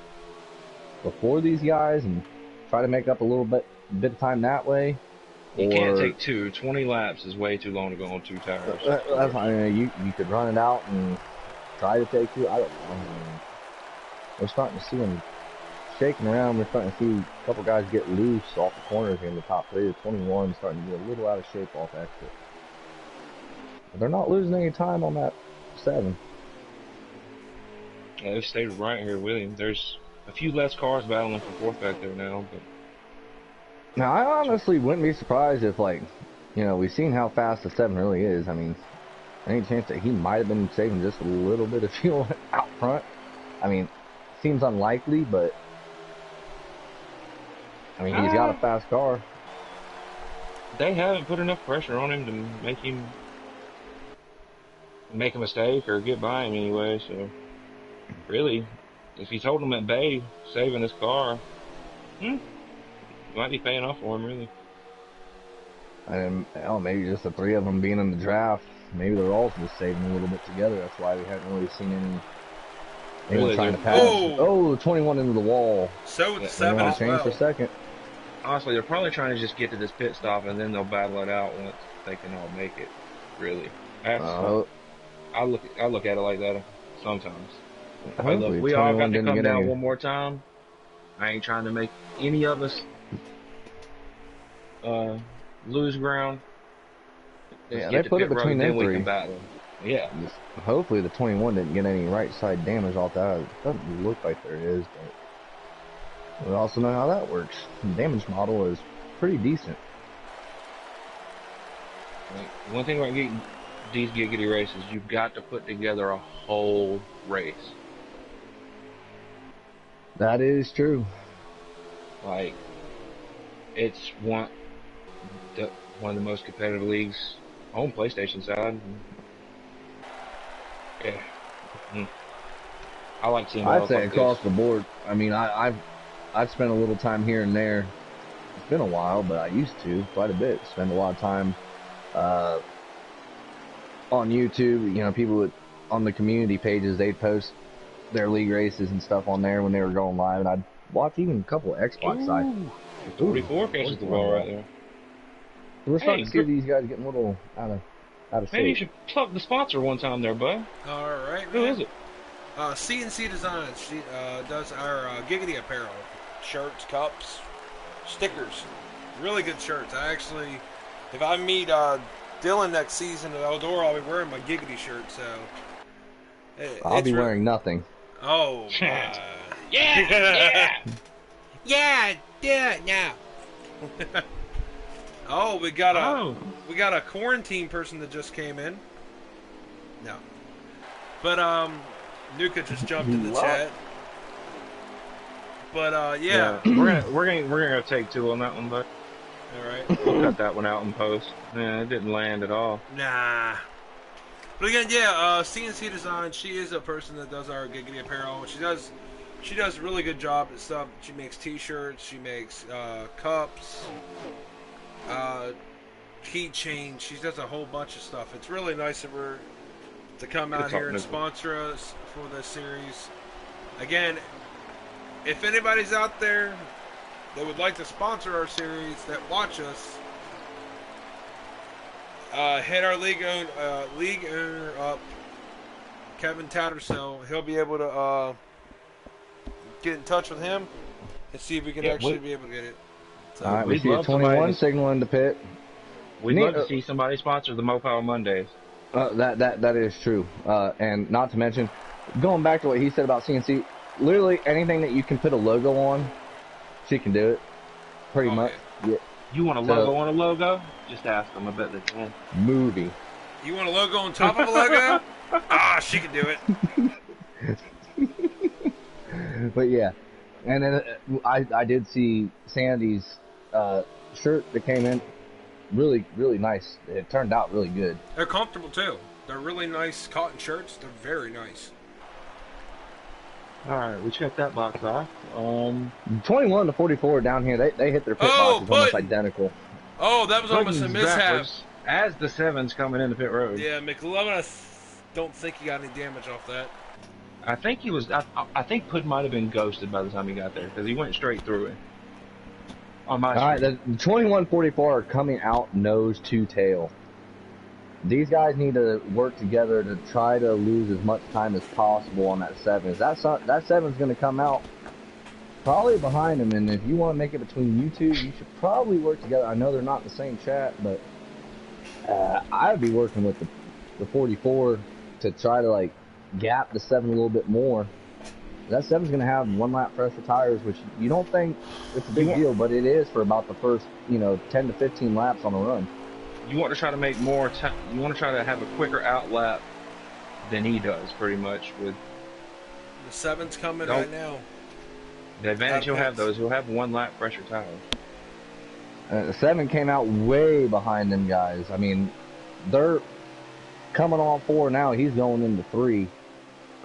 before these guys and try to make up a little bit of time that way. You can't take 20 laps is way too long to go on 2 tires. That's, I mean, you could run it out and try to take 2. I don't know. I mean, we're starting to see them shaking around. We're starting to see a couple guys get loose off the corners in the top 3. The 21 starting to get a little out of shape off exit. But they're not losing any time on that 7. Yeah, they've stayed right here with him. There's a few less cars battling for 4th back there now, but. Now, I honestly wouldn't be surprised if, like, you know, we've seen how fast the 7 really is. I mean, any chance that he might have been saving just a little bit of fuel out front? I mean, seems unlikely, but I mean, he's got a fast car. They haven't put enough pressure on him to make a mistake or get by him anyway, so really, if he's holding him at bay, saving his car, might be paying off for him, really. And maybe just the 3 of them being in the draft, maybe they're all just saving a little bit together. That's why we haven't really seen anyone trying to pass. Oh, the 21 into the wall. So the 7 as well. For second. Honestly, they're probably trying to just get to this pit stop, and then they'll battle it out once they can all make it. Really, I look at it like that sometimes. Hey, look, we all got to come down one more time. I ain't trying to make any of us lose ground. Yeah, they put it between them 3. We can battle. Yeah. Hopefully the 21 didn't get any right side damage off that. It doesn't look like there is, but we also know how that works. The damage model is pretty decent. One thing about these giggity races, you've got to put together a whole race. That is true. Like, it's one of the most competitive leagues on PlayStation side. Yeah. I like seeing. I'd say across the board. I mean, I've spent a little time here and there. It's been a while, but I used to quite a bit. Spend a lot of time on YouTube. You know, people on the community pages, they'd post their league races and stuff on there when they were going live, and I'd watch even a couple of Xbox sites. 44 catches the ball right there. We're starting to see these guys getting a little out of shape. Maybe you should plug the sponsor one time there, bud. All right. Who is it? C&C Designs. She does our Giggity apparel. Shirts, cups, stickers. Really good shirts. I actually, if I meet Dylan next season at Eldora, I'll be wearing my Giggity shirt, so. I'll be wearing nothing. Oh, yeah! Yeah, do it now. Oh, we got a quarantine person that just came in. No. But Nuka just jumped in the chat. But yeah. We're gonna go take 2 on that one, bud. All right. We'll cut that one out in post. Yeah, it didn't land at all. Nah. But again, yeah, C&C Design, she is a person that does our Giggity apparel. She does a really good job at stuff. She makes t-shirts, she makes cups, keychains. She does a whole bunch of stuff. It's really nice of her to come out here and sponsor us for this series. Again, if anybody's out there that would like to sponsor our series, that watch us, hit our league owner up, Kevin Tattersall. He'll be able to get in touch with him and see if we can actually be able to get it. So, all right, we see a 21 signal in the pit. We'd love to see somebody sponsor the Mopile Mondays. That is true. And not to mention, going back to what he said about CNC, literally anything that you can put a logo on, she can do it. Pretty much. Yeah. You want a logo on a logo? Just ask them. I bet they can. Movie. You want a logo on top of a logo? She can do it. But yeah. And then I did see Sandy's shirt that came in. Really, really nice. It turned out really good. They're comfortable too. They're really nice cotton shirts. They're very nice. Alright, we checked that box off. 21 to 44 down here, they hit their pit boxes almost identical. Oh, that was almost a mishap. As the 7's coming into pit road. Yeah, McLovin, I don't think he got any damage off that. I think he was. I think Pud might have been ghosted by the time he got there because he went straight through it. On my All right, the 21-44 are coming out nose to tail. These guys need to work together to try to lose as much time as possible on that 7. That 7's going to come out probably behind him, and if you want to make it between you two, you should probably work together. I know they're not in the same chat, but I'd be working with the 44 to try to like gap the 7 a little bit more. That 7's going to have 1 lap pressure tires, which you don't think it's a big deal, but it is for about the first, 10 to 15 laps on the run. You want to try to make more time. You want to try to have a quicker out lap than he does, pretty much. With the 7's coming right now. The advantage he'll have, though, is he'll have 1 lap pressure tires. The 7 came out way behind them guys. I mean, they're coming on 4 now. He's going into 3.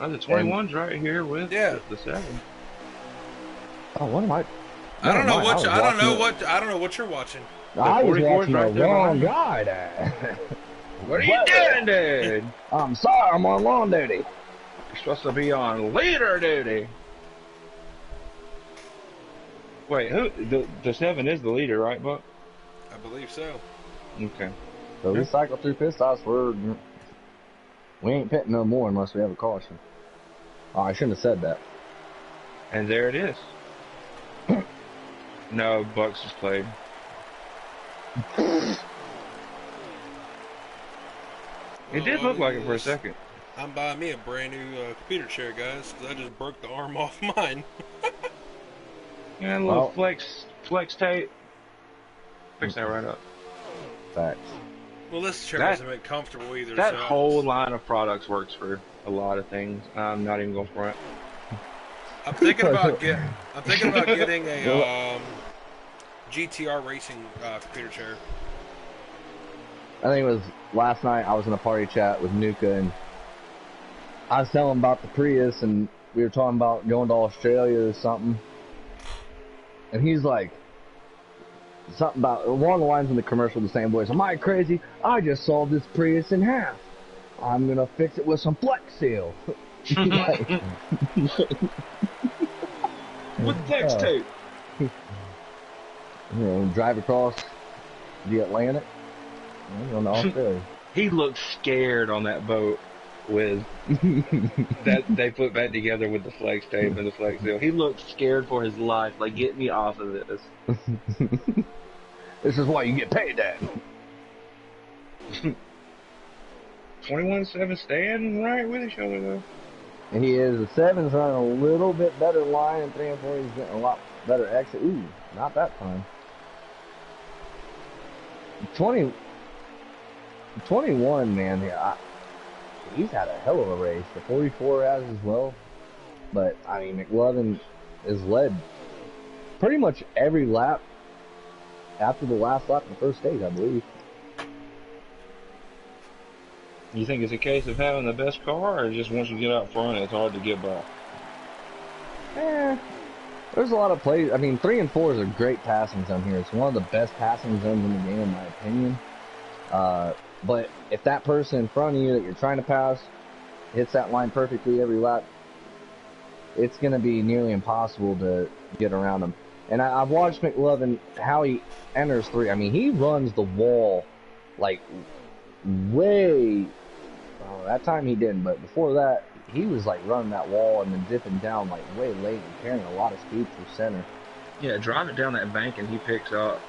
Oh, the 21's right here with the 7. Oh, what am I? I don't know what you're watching. I was watching the wrong guy. What are you doing, dude? I'm sorry, I'm on lawn duty. You're supposed to be on leader duty. Wait, who? The 7 is the leader, right, Buck? I believe so. Okay. So we cycle through pit stops. We ain't pitting no more unless we have a caution. Oh, I shouldn't have said that. And there it is. No, Bucks just played. It did look like it for a second. I'm buying me a brand new computer chair, guys, because I just broke the arm off mine. Yeah, a little flex tape. Fix that right up. Facts. Well, this chair doesn't make comfortable either. That whole line of products works for a lot of things. I'm not even going to front. I'm thinking about getting a GTR racing computer chair. I think it was last night. I was in a party chat with Nuka, and I was telling him about the Prius, and we were talking about going to Australia or something. And he's like, something about one of the lines in the commercial, the same voice. Am I crazy? I just sawed this Prius in half. I'm gonna fix it with some Flex Seal. With flex tape. Drive across the Atlantic. On to Australia. He looked scared on that boat with that they put back together with the flex tape and the flex seal. He looked scared for his life. Like, get me off of this. This is why you get paid, Dad. 21-7 staying right with each other, though. And he is. The 7's running a little bit better line, and 3 and 4 he's getting a lot better exit. Ooh, not that time. 21, man. Yeah, he's had a hell of a race. The 44 has as well. But, I mean, McLovin has led pretty much every lap after the last lap of the first stage, I believe. You think it's a case of having the best car, or just once you get out front, it's hard to get by? There's a lot of plays. I mean, 3 and 4 is a great passing zone here. It's one of the best passing zones in the game, in my opinion. But if that person in front of you that you're trying to pass hits that line perfectly every lap, it's going to be nearly impossible to get around him. And I've watched McLovin, how he enters 3. I mean, he runs the wall like way That time he didn't, but before that, he was like running that wall and then dipping down like way late and carrying a lot of speed through center. Yeah, driving down that bank and he picks up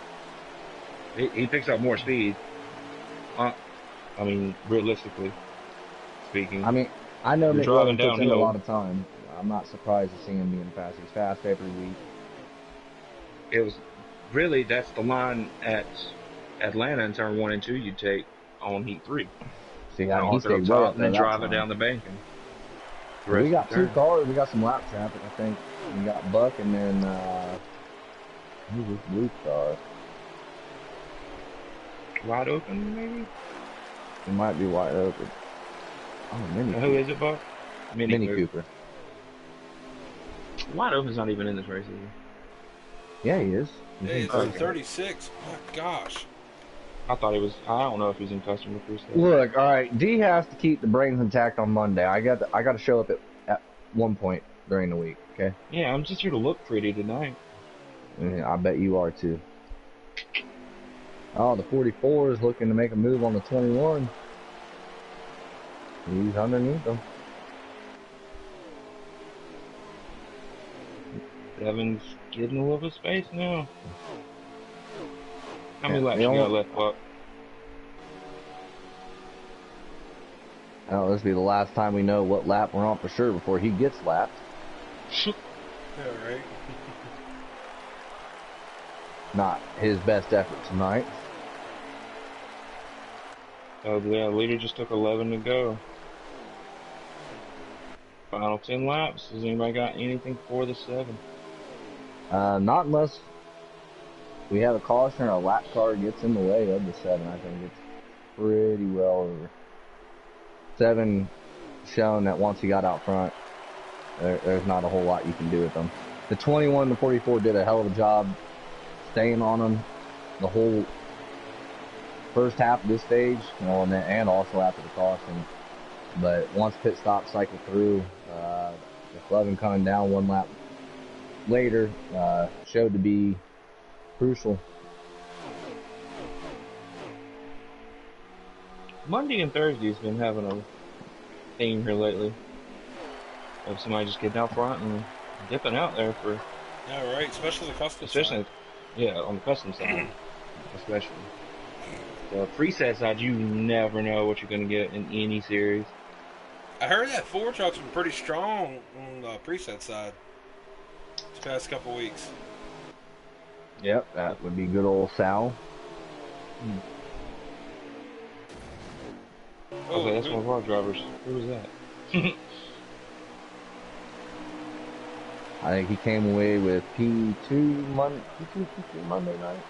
more speed. I mean, realistically speaking. I mean, I know You're McLovin driving puts in a downhill. lot of time. I'm not surprised to see him being fast. He's fast every week. It was really, that's the line at Atlanta in turn 1 and 2 you take on heat 3. See, And he stayed way up and then there that driving time. down the bank. And We got 2 cars. We got some lap traffic, I think. We got Buck and then who's this blue car? Wide open, maybe? It might be wide open. Oh, Mini Who is it, Buck? Mini Cooper. Wide open's not even in this race, is he? Yeah, he is. Yeah, he's in 36. Oh, my gosh. I thought he was. I don't know if he's in Custom&Preset. Look, all right. D has to keep the brains intact on Monday. I got to show up at one point during the week. Okay. Yeah, I'm just here to look pretty tonight. Yeah, I bet you are too. Oh, the 44 is looking to make a move on the 21. He's underneath them. Devin's getting a little bit of space now. How many laps you got left, Buck? Oh, this will be the last time we know what lap we're on for sure before he gets lapped. Yeah, right. Not his best effort tonight. Oh, yeah, the leader just took 11 to go. Final 10 laps. Has anybody got anything for the 7? Not unless we have a caution or a lap car gets in the way of the 7. I think it's pretty well over. 7 shown that once he got out front, there's not a whole lot you can do with them. The 21 and the 44 did a hell of a job staying on them the whole first half of this stage, and also after the caution. But once pit stop cycled through, McLovin coming down one lap later showed to be crucial. Monday and Thursday's been having a theme here lately of somebody just getting out front and dipping out there for. Yeah, right. Especially the custom side. Yeah, on the custom side, especially. The preset side, you never know what you're going to get in any series. I heard that Ford truck's been pretty strong on the preset side this past couple weeks. Yep, that would be good old Sal. Oh, okay, that's one of our drivers. Who was that? I think he came away with P2 Monday night.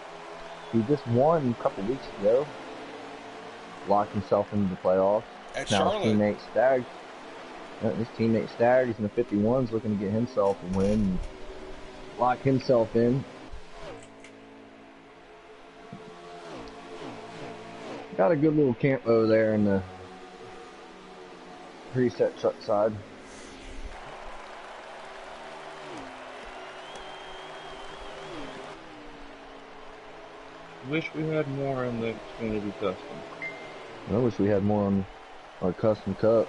He just won a couple weeks ago. Locked himself into the playoffs. At now Charlotte. His teammate Stagg. His teammate Stagg, he's in the 51s looking to get himself a win and lock himself in. Got a good little camp over there in the preset truck side. Wish we had more in the Xfinity Custom. I wish we had more on our custom cup.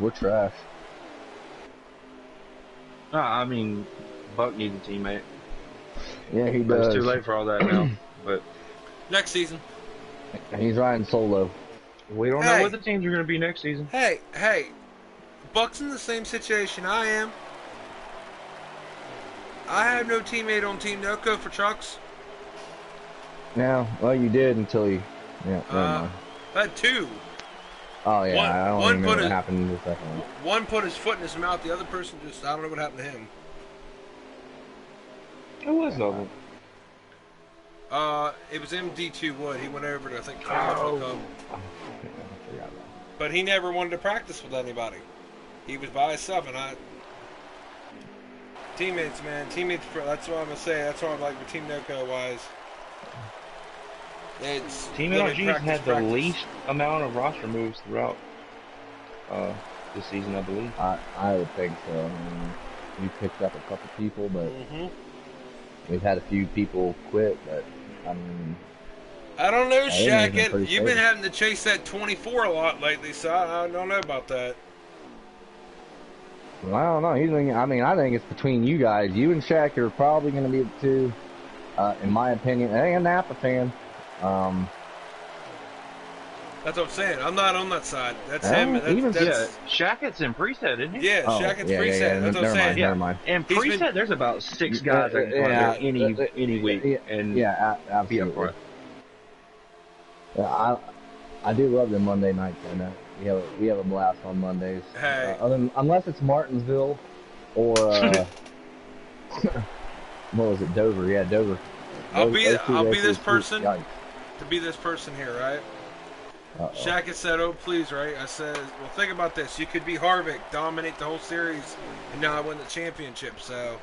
We're trash. I mean, Buck needs a teammate. Yeah, he But does. it's too late for all that now. But Next season. He's riding solo. we don't know what the teams are going to be next season. Hey, Buck's in the same situation I am. I have no teammate on Team NOCO for trucks. Yeah, well, you did until you. Yeah, never mind. I had 2. Oh, yeah, I don't even know what his, happened in the second one. One put his foot in his mouth, the other person just, I don't know what happened to him. Who was that one? It was MD2 Wood. He went over to, I think, Cub. But he never wanted to practice with anybody. He was by himself, and teammates, man. Teammates, that's what I'm going to say. That's what I'm like with Team NOCO wise. It's Team NRG's had the least amount of roster moves throughout this season, I believe. I would think so. I mean, we picked up a couple people, but we've had a few people quit. But I mean, I don't know, I think he's been Shaq. pretty You've been stable. having to chase that 24 a lot lately, so I don't know about that. Well, I don't know. I think it's between you guys. You and Shaq are probably going to be the two, in my opinion. I ain't a Napa fan. That's what I'm saying. I'm not on that side. That's him. Even Yeah, Shackett's in preset, isn't he? Yeah, Oh, Shackett's yeah, preset. yeah. That's what I'm saying. Never mind. And He's preset, been- there's about 6 guys that can play there any week, and be absolutely. up front. Yeah, I do love the Monday nights, man. We have a blast on Mondays. Hey. Unless it's Martinsville or what was it, Dover? Yeah, Dover. I'll Those be two this races, person yikes. to be this person here, right? Uh-oh. Shackett said, "Oh, please," right? I said, "Well, think about this. You could be Harvick, dominate the whole series, and now win the championship. So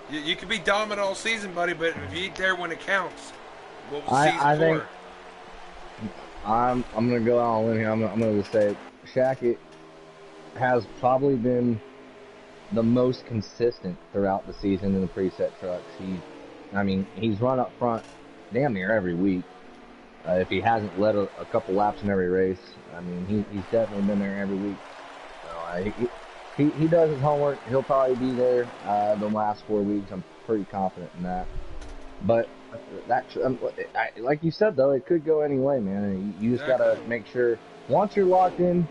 you could be dominant all season, buddy. But if you ain't there when it counts, what was season I for?" think I'm gonna go out on a limb here. I'm gonna say Shackett has probably been the most consistent throughout the season in the preset trucks. He's run up front damn near every week. If he hasn't led a couple laps in every race, he's definitely been there every week. So, he does his homework. He'll probably be there the last 4 weeks. I'm pretty confident in that. But like you said, though, it could go any way, man. You just gotta make sure once you're locked in,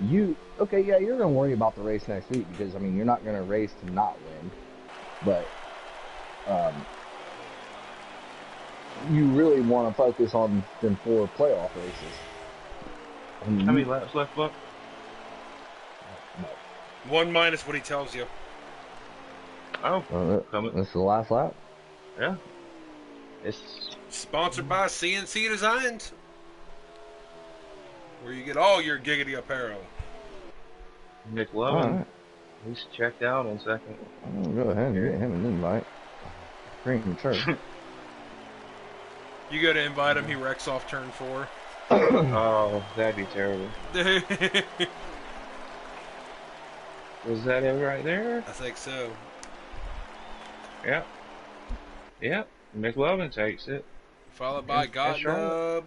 you're gonna worry about the race next week because you're not gonna race to not win, but you really want to focus on them 4 playoff races. How many laps left, Buck? No. 1 minus what he tells you. Oh, this is the last lap. Yeah. It's Sponsored by CNC Designs, where you get all your giggity apparel. Nick Lovin. Right. He's checked out on second. Go ahead and get him an invite. Bring him to church. You go to invite him, he wrecks off turn 4. Oh, that'd be terrible. Was that it right there? I think so. Yeah. Yeah. McLovin takes it. Followed by That's right. Gottnub.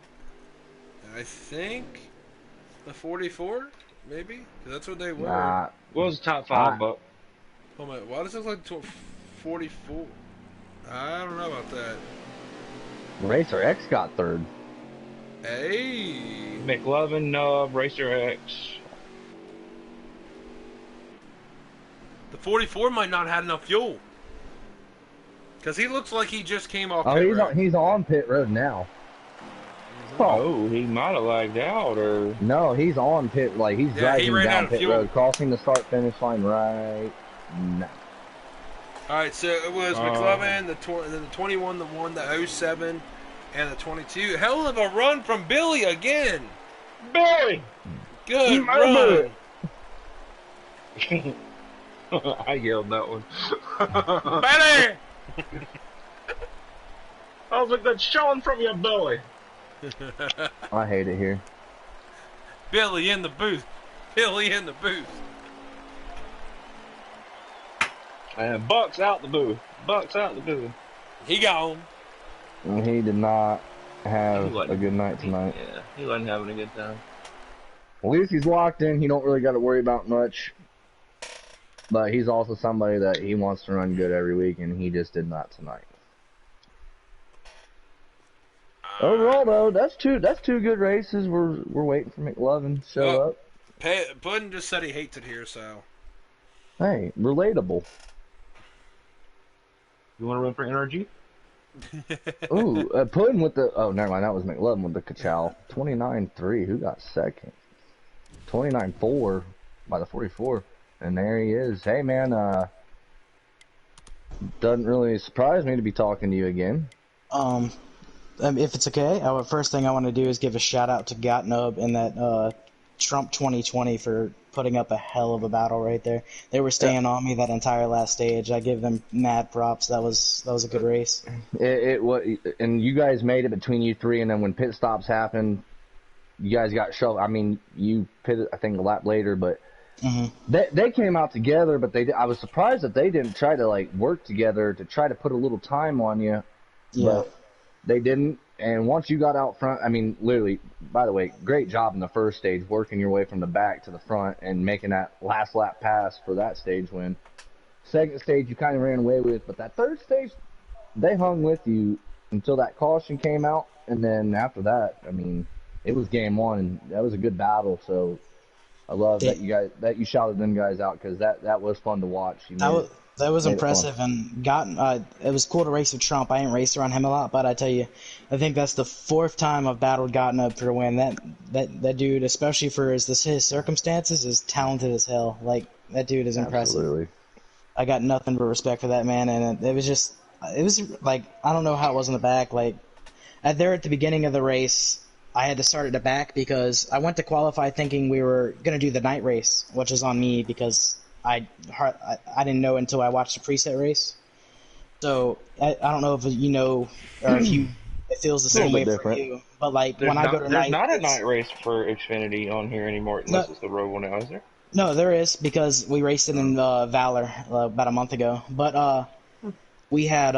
I think the 44, maybe? 'Cause that's what they were. What was the top 5, Buck? Hold on, why does it look like 44? I don't know about that. Racer X got third. Hey. McLovin, Nub, Racer X. The 44 might not have enough fuel. Because he looks like he just came off Oh, pit road. he's on pit road now. Oh, he might have lagged out, or... No, he's on pit, he's driving ran out down of pit fuel. road, crossing the start-finish line right now. Alright, so it was McLovin, the 21, the 1, the 07, and the 22. Hell of a run from Billy again. Billy! Good run. I yelled that one. Billy! I was like, that's showing from your Billy. I hate it here. Billy in the booth. Billy in the booth. And Buck's out the booth. Buck's out the booth. He gone. He did not have a good night tonight. Yeah, he wasn't having a good time. At least he's locked in. He don't really got to worry about much. But he's also somebody that he wants to run good every week, and he just did not tonight. Overall, though, that's two good races. We're waiting for McLovin to show up. Puddin just said he hates it here, so. Hey, relatable. You want to run for NRG? Ooh, Puddin with the... Oh, never mind. That was McLovin with the Kachow. 29-3. Who got second? 29-4 by the 44. And there he is. Hey, man, doesn't really surprise me to be talking to you again. If it's okay, first thing I want to do is give a shout out to Gottnub and that Trump 2020 for putting up a hell of a battle right there. They were staying on me that entire last stage. I give them mad props. That was a good race. It was, and you guys made it between you three, and then when pit stops happened, you guys got shoved. You pitted, I think, a lap later, but they came out together. But I was surprised that they didn't try to work together to try to put a little time on you. Yeah. But they didn't, And once you got out front, I mean, literally, by the way, great job in the first stage, working your way from the back to the front and making that last lap pass for that stage win. Second stage, you kind of ran away with, but that third stage, they hung with you until that caution came out. And then after that, I mean, it was game one, and that was a good battle. So I love that you shouted them guys out, because that was fun to watch. That was impressive, and it was cool to race with Trump. I ain't raced around him a lot, but I tell you, I think that's the 4th time I've battled Gotten for a win. That dude, especially for his circumstances, is talented as hell. Like, that dude is impressive. Absolutely. I got nothing but respect for that man, and it was like, I don't know how it was in the back. Like, at the beginning of the race, I had to start at the back because I went to qualify thinking we were going to do the night race, which is on me because I didn't know until I watched the preset race. So I don't know if you know, or if it feels the same way for you. But like, when I go to night, there's not a night race for Xfinity on here anymore, unless it's the Roval now, is there? No, there is, because we raced it in Valor about a month ago. But we had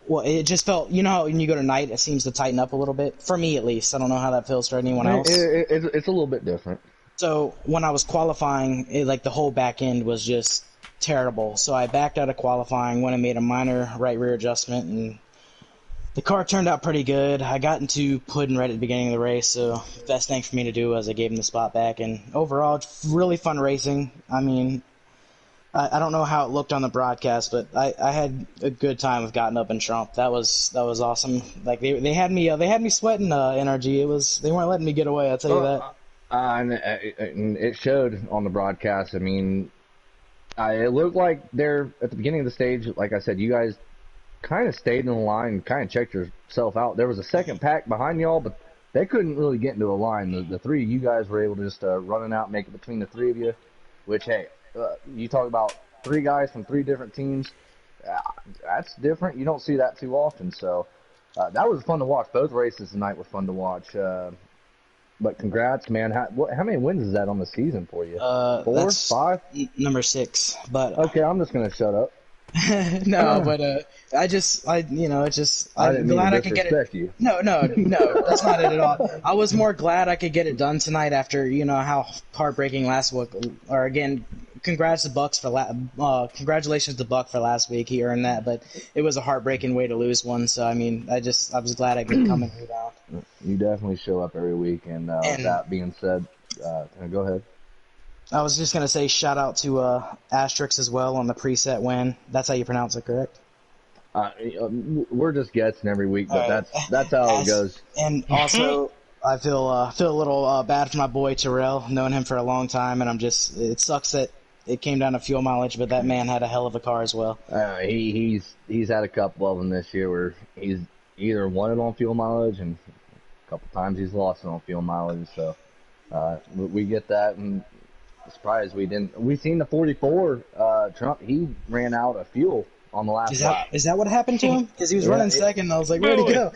well, it just felt, you know how when you go to night, it seems to tighten up a little bit? For me, at least. I don't know how that feels for anyone else. It's a little bit different. So when I was qualifying, like, the whole back end was just terrible. So I backed out of qualifying, went and made a minor right rear adjustment, and the car turned out pretty good. I got into Puddin' right at the beginning of the race, so the best thing for me to do was I gave him the spot back. And overall, it's really fun racing. I mean, I don't know how it looked on the broadcast, but I had a good time with Gotten Up and Trump. That was awesome. Like, they had me sweating NRG. They weren't letting me get away. I'll tell you that. And it showed on the broadcast. I mean, it looked like there at the beginning of the stage, like I said, you guys kind of stayed in the line and kind of checked yourself out. There was a second pack behind y'all, but they couldn't really get into a line. The three of you guys were able to just run it out, make it between the three of you, which, hey, you talk about 3 guys from 3 different teams. That's different. You don't see that too often. So that was fun to watch. Both races tonight were fun to watch. But congrats, man. How many wins is that on the season for you? 4, 5? Number 6. But okay, I'm just gonna shut up. No, but I'm glad I could get it. You. No, that's not it at all. I was more glad I could get it done tonight after, you know, how heartbreaking last week. Or again, congratulations to Buck for last week. He earned that, but it was a heartbreaking way to lose one. So I mean, I was glad I could come and rebound. You definitely show up every week, and with that being said, go ahead. I was just going to say shout out to Asterix as well on the preset win. That's how you pronounce it, correct? We're just guessing every week, but that's how it goes. And also, I feel a little bad for my boy Terrell, known him for a long time, and it sucks that it came down to fuel mileage, but that man had a hell of a car as well. He's had a couple of them this year where he's either won it on fuel mileage, and a couple times he's lost it on fuel mileage, so we get that, and surprised we didn't. We seen the 44 Trump. He ran out of fuel on the last lap. Is that what happened to him? Because he was running second. And I was like, where'd he go?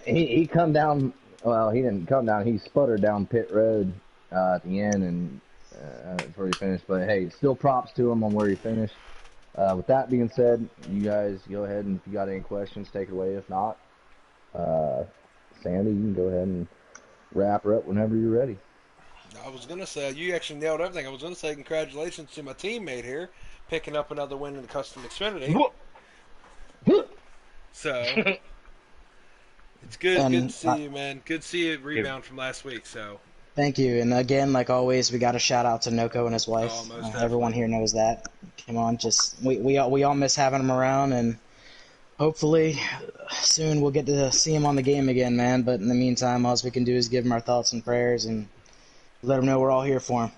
he come down. Well, he didn't come down. He sputtered down pit road at the end, and that's where he finished. But hey, still props to him on where he finished. With that being said, you guys go ahead, and if you got any questions, take it away. If not, Sandy, you can go ahead and wrap her up whenever you're ready. I was going to say, you actually nailed everything. I was going to say congratulations to my teammate here, picking up another win in the Custom Xfinity. So, it's good to see you, man. Good to see you rebound from last week. So, thank you. And again, like always, we got a shout out to Noko and his wife. Oh, everyone here knows that. Come on, we all miss having him around, and hopefully soon we'll get to see him on the game again, man. But in the meantime, all we can do is give him our thoughts and prayers and let him know we're all here for him.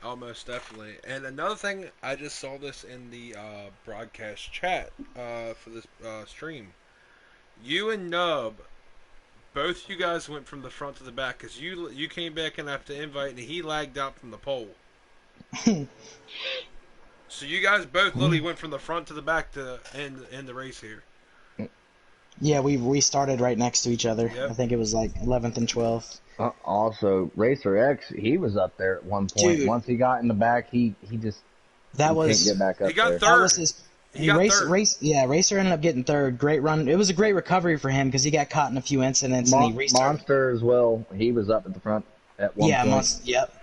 Almost definitely. And another thing, I just saw this in the broadcast chat for this stream. You and Nub, both you guys went from the front to the back because you came back in after the invite and he lagged out from the pole. So you guys both literally went from the front to the back to end the race here. Yeah, we started right next to each other. Yep. I think it was like 11th and 12th. Also, Racer X, he was up there at one point. Dude, once he got in the back, he just can't get back up. He got there. third. He got third. Racer ended up getting third. Great run. It was a great recovery for him because he got caught in a few incidents and he restarted. Monster as well. He was up at the front at one point. Yep.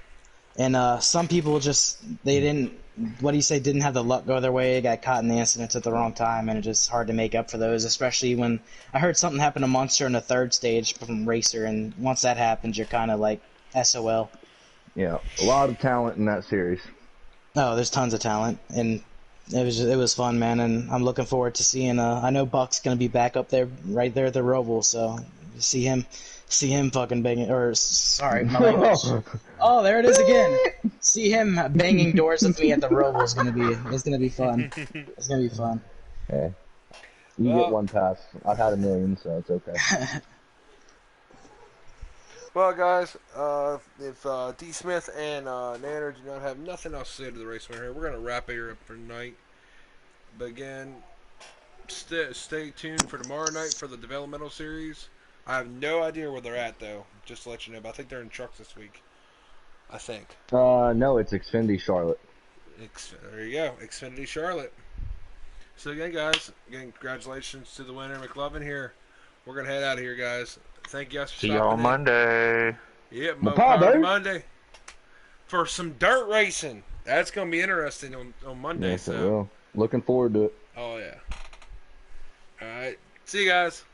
And some people they didn't, what do you say, didn't have the luck go their way. They got caught in the incidents at the wrong time, and it's just hard to make up for those, especially when I heard something happened to Monster in the third stage from Racer, and once that happens, you're kind of like SOL. Yeah, a lot of talent in that series. Oh, there's tons of talent, and it was fun, man, and I'm looking forward to seeing, I know Buck's going to be back up there, right there at the Roval, so see him fucking banging, or sorry, my language. Oh, there it is again. See him banging doors with me at the Roval is gonna be fun. It's gonna be fun. Yeah. You get one pass. I've had a million, so it's okay. Well, guys, if D. Smith and Nanner do not have nothing else to say to the race winner here, we're gonna wrap it here up for tonight. But again, stay tuned for tomorrow night for the developmental series. I have no idea where they're at, though, just to let you know. But I think they're in trucks this week. I think. No, it's Xfinity Charlotte. There you go, Xfinity Charlotte. So again, guys, congratulations to the winner, McLovin here. We're going to head out of here, guys. Thank you guys for stopping in. See y'all Monday. Yep, Monday. For some dirt racing. That's going to be interesting on Monday. Yes, it will. Looking forward to it. Oh, yeah. All right. See you guys.